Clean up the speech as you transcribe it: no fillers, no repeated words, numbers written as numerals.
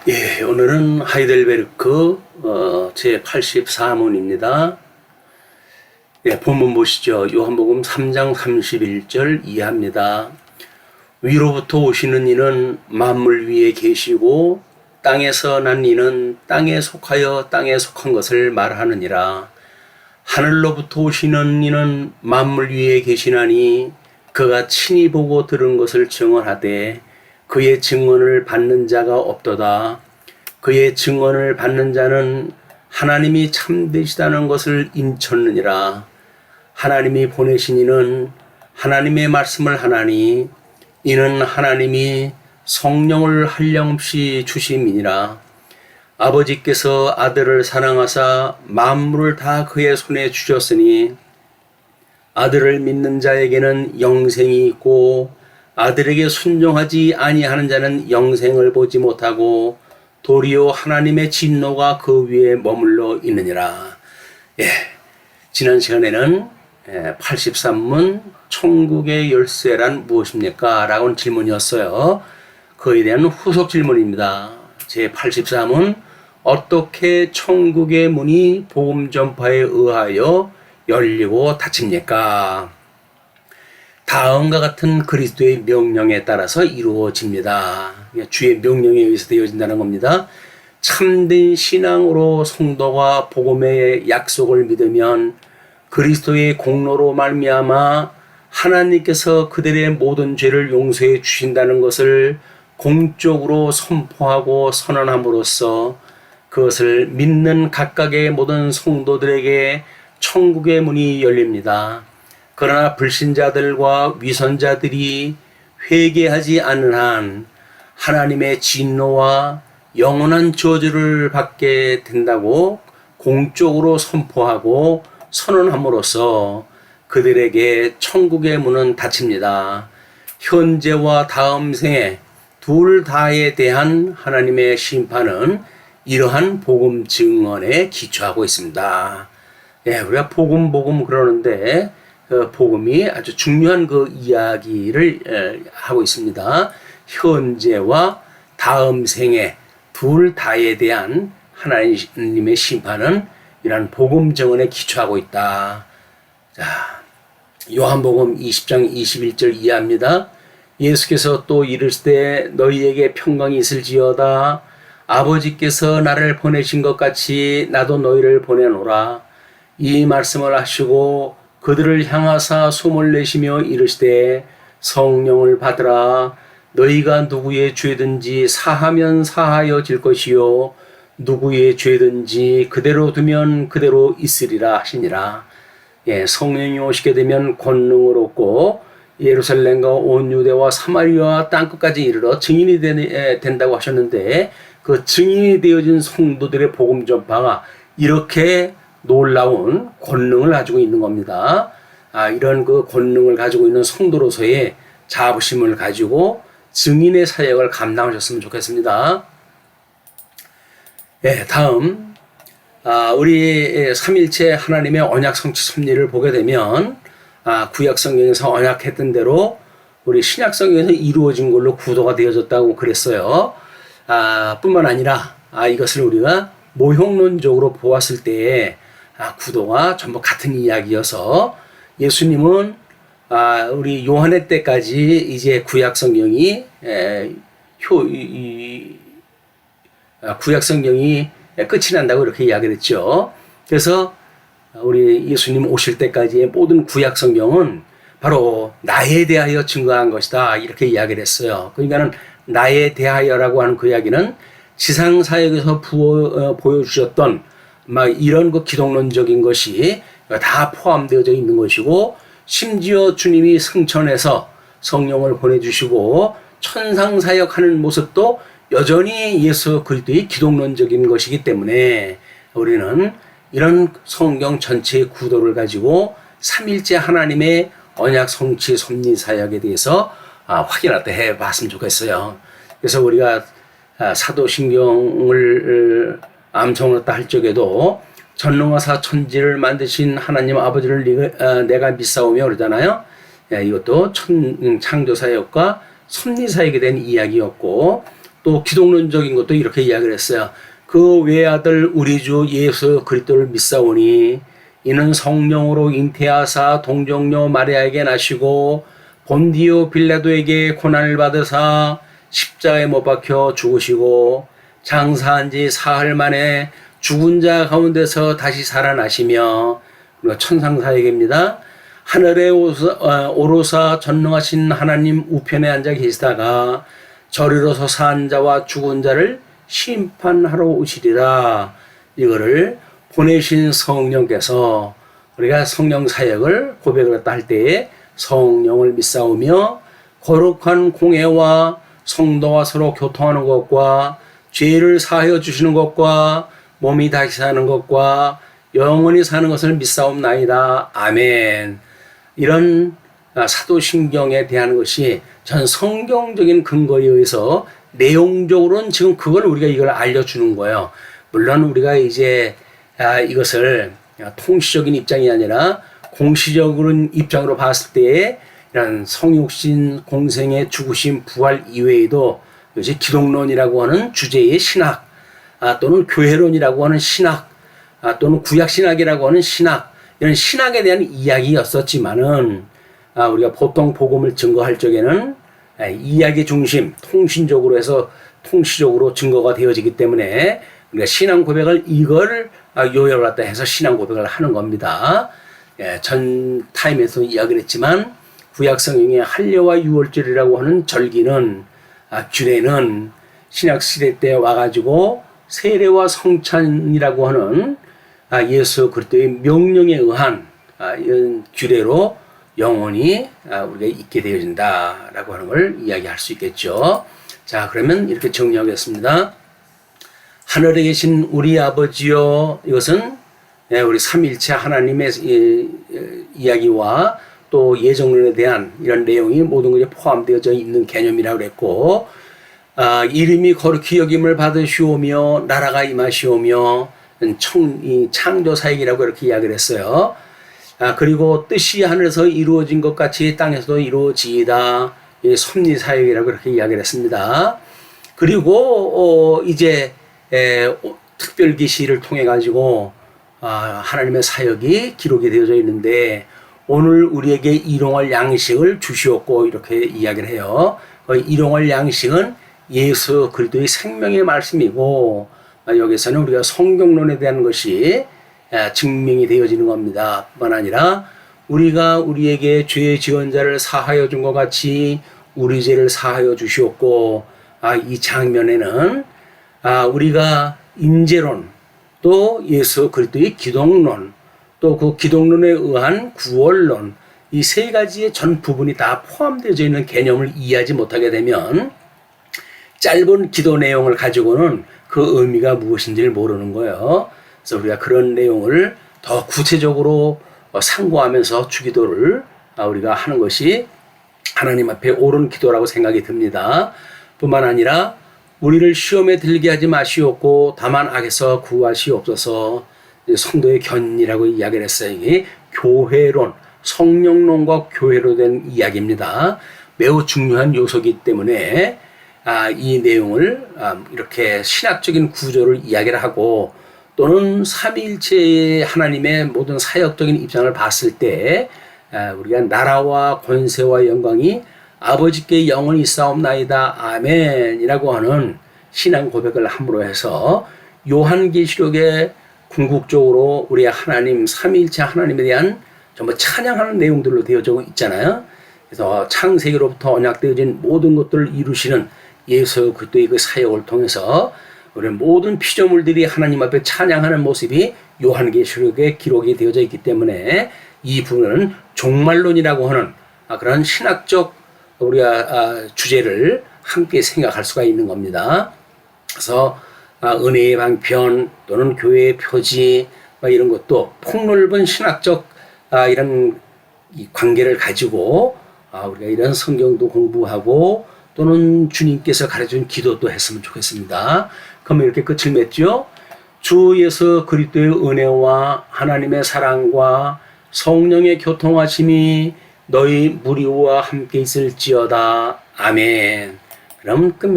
예, 오늘은 하이델베르크 제 84문입니다. 예, 본문 보시죠. 요한복음 3장 31절 이하입니다. 위로부터 오시는 이는 만물 위에 계시고 땅에서 난 이는 땅에 속하여 땅에 속한 것을 말하느니라. 하늘로부터 오시는 이는 만물 위에 계시나니 그가 친히 보고 들은 것을 증언하되 그의 증언을 받는 자가 없도다. 그의 증언을 받는 자는 하나님이 참되시다는 것을 인쳤느니라. 하나님이 보내신 이는 하나님의 말씀을 하나니 이는 하나님이 성령을 한량없이 주심이니라. 아버지께서 아들을 사랑하사 만물을 다 그의 손에 주셨으니 아들을 믿는 자에게는 영생이 있고 아들에게 순종하지 아니하는 자는 영생을 보지 못하고 도리어 하나님의 진노가 그 위에 머물러 있느니라. 예, 지난 시간에는 83문 천국의 열쇠란 무엇입니까? 라고 하는 질문이었어요. 그에 대한 후속 질문입니다. 제 83문 어떻게 천국의 문이 복음 전파에 의하여 열리고 닫힙니까? 다음과 같은 그리스도의 명령에 따라서 이루어집니다. 주의 명령에 의해서 되어진다는 겁니다. 참된 신앙으로 성도가 복음의 약속을 믿으면 그리스도의 공로로 말미암아 하나님께서 그들의 모든 죄를 용서해 주신다는 것을 공적으로 선포하고 선언함으로써 그것을 믿는 각각의 모든 성도들에게 천국의 문이 열립니다. 그러나 불신자들과 위선자들이 회개하지 않는 한 하나님의 진노와 영원한 저주를 받게 된다고 공적으로 선포하고 선언함으로써 그들에게 천국의 문은 닫힙니다. 현재와 다음 생에 둘 다에 대한 하나님의 심판은 이러한 복음 증언에 기초하고 있습니다. 예, 우리가 복음 그러는데 복음이 아주 중요한 그 이야기를 하고 있습니다. 현재와 다음 생에 둘 다에 대한 하나님의 심판은 이러한 복음 증언에 기초하고 있다. 자, 요한복음 20장 21절 이하입니다. 예수께서 또 이르시되 너희에게 평강이 있을지어다. 아버지께서 나를 보내신 것 같이 나도 너희를 보내노라. 이 말씀을 하시고 그들을 향하사 숨을 내쉬며 이르시되 성령을 받으라. 너희가 누구의 죄든지 사하면 사하여질 것이요 누구의 죄든지 그대로 두면 그대로 있으리라 하시니라. 예, 성령이 오시게 되면 권능을 얻고 예루살렘과 온 유대와 사마리아 땅끝까지 이르러 증인이 된다고 하셨는데 그 증인이 되어진 성도들의 복음 전파가 이렇게 놀라운 권능을 가지고 있는 겁니다. 이런 그 권능을 가지고 있는 성도로서의 자부심을 가지고 증인의 사역을 감당하셨으면 좋겠습니다. 네, 다음 우리 삼일체 하나님의 언약 성취 섭리를 보게 되면 구약 성경에서 언약했던 대로 우리 신약 성경에서 이루어진 걸로 구도가 되어졌다고 그랬어요. 뿐만 아니라 이것을 우리가 모형론적으로 보았을 때에 구도가 전부 같은 이야기여서 예수님은 우리 요한의 때까지 이제 구약 성경이 끝이 난다고 이렇게 이야기를 했죠. 그래서 우리 예수님 오실 때까지의 모든 구약 성경은 바로 나에 대하여 증거한 것이다 이렇게 이야기를 했어요. 그러니까는 나에 대하여라고 하는 그 이야기는 지상 사역에서 보여주셨던 이런 그 기독론적인 것이 다 포함되어져 있는 것이고 심지어 주님이 승천해서 성령을 보내주시고 천상 사역하는 모습도 여전히 예수 그리스도의 기독론적인 것이기 때문에 우리는 이런 성경 전체의 구도를 가지고 삼일째 하나님의 언약 성취 섭리 사역에 대해서 확인할 때 해봤으면 좋겠어요. 그래서 우리가 사도신경을 암송했다 할 적에도 전능하사 천지를 만드신 하나님 아버지를 내가 믿사오며 그러잖아요. 이것도 창조사역과 섭리사역에 대한 이야기였고 또 기독론적인 것도 이렇게 이야기를 했어요. 그 외아들 우리 주 예수 그리스도를 믿사오니 이는 성령으로 잉태하사 동정녀 마리아에게 나시고 본디오 빌라도에게 고난을 받으사 십자가에 못 박혀 죽으시고 장사한 지 사흘 만에 죽은 자 가운데서 다시 살아나시며, 천상사역입니다. 하늘에 오르사 전능하신 하나님 우편에 앉아 계시다가 저리로 서사한 자와 죽은 자를 심판하러 오시리라. 이거를 보내신 성령께서 우리가 성령 사역을 고백을 할 때에 성령을 믿사오며 거룩한 공예와 성도와 서로 교통하는 것과 죄를 사하여 주시는 것과 몸이 다시 사는 것과 영원히 사는 것을 믿사옵나이다. 아멘. 이런 사도신경에 대한 것이 전 성경적인 근거에 의해서 내용적으로는 지금 그걸 우리가 이걸 알려주는 거예요. 물론 우리가 이제 이것을 통시적인 입장이 아니라 공시적인 입장으로 봤을 때 이런 성육신, 공생의 죽으심, 부활 이외에도 이것이 기독론이라고 하는 주제의 신학, 또는 교회론이라고 하는 신학, 또는 구약신학이라고 하는 신학, 이런 신학에 대한 이야기였었지만은 우리가 보통 복음을 증거할 적에는 이야기 중심, 통신적으로 해서 통시적으로 증거가 되어지기 때문에 우리가 신앙 고백을 이걸 요약을 갖다 해서 신앙 고백을 하는 겁니다. 전 타임에서 이야기를 했지만 구약 성경의 할례와 유월절이라고 하는 절기는 규례는 신약 시대 때 와가지고 세례와 성찬이라고 하는 예수 그리스도의 명령에 의한 이런 규례로 영원히 우리가 있게 되어진다라고 하는 걸 이야기할 수 있겠죠. 자, 그러면 이렇게 정리하겠습니다. 하늘에 계신 우리 아버지요, 이것은 우리 삼일체 하나님의 이야기와 또 예정론에 대한 이런 내용이 모든 것이 포함되어져 있는 개념이라고 그랬고, 이름이 거룩히 여김을 받으시오며 나라가 임하시오며 창조 사역이라고 이렇게 이야기를 했어요. 그리고 뜻이 하늘에서 이루어진 것 같이 땅에서도 이루어지이다. 섭리 사역이라고 이렇게 이야기를 했습니다. 그리고 이제 특별 계시를 통해 가지고 하나님의 사역이 기록이 되어져 있는데, 오늘 우리에게 일용할 양식을 주시옵고 이렇게 이야기를 해요. 일용할 양식은 예수 그리스도의 생명의 말씀이고, 여기서는 우리가 성경론에 대한 것이 증명이 되어지는 겁니다. 뿐만 아니라 우리가 우리에게 죄의 지원자를 사하여 준 것 같이 우리 죄를 사하여 주시옵고, 이 장면에는 우리가 임재론, 또 예수 그리스도의 기독론, 또 그 기독론에 의한 구원론, 이 세 가지의 전 부분이 다 포함되어져 있는 개념을 이해하지 못하게 되면 짧은 기도 내용을 가지고는 그 의미가 무엇인지를 모르는 거예요. 그래서 우리가 그런 내용을 더 구체적으로 상고하면서 주기도를 우리가 하는 것이 하나님 앞에 옳은 기도라고 생각이 듭니다. 뿐만 아니라 우리를 시험에 들게 하지 마시옵고 다만 악에서 구하시옵소서. 성도의 견이라고 이야기를 했어요. 이게 교회론, 성령론과 교회로 된 이야기입니다. 매우 중요한 요소이기 때문에 이 내용을 이렇게 신학적인 구조를 이야기를 하고, 또는 삼위일체의 하나님의 모든 사역적인 입장을 봤을 때 우리가 나라와 권세와 영광이 아버지께 영원히 있사옵나이다. 아멘이라고 하는 신앙 고백을 함으로 해서 요한계시록에 궁극적으로 우리의 하나님, 삼위일체 하나님에 대한 전부 찬양하는 내용들로 되어져 있잖아요. 그래서 창세기로부터 언약되어진 모든 것들을 이루시는 예수 그리스도의 그 사역을 통해서 우리 모든 피조물들이 하나님 앞에 찬양하는 모습이 요한계시록에 기록이 되어져 있기 때문에 이 부분은 종말론이라고 하는 그런 신학적 우리가 주제를 함께 생각할 수가 있는 겁니다. 그래서 은혜의 방편 또는 교회의 표지 이런 것도 폭넓은 신학적 이런 관계를 가지고 우리가 이런 성경도 공부하고 또는 주님께서 가르쳐준 기도도 했으면 좋겠습니다. 그러면 이렇게 끝을 맺죠. 주 예수 그리스도의 은혜와 하나님의 사랑과 성령의 교통하심이 너희 무리와 함께 있을지어다. 아멘. 그럼 끝.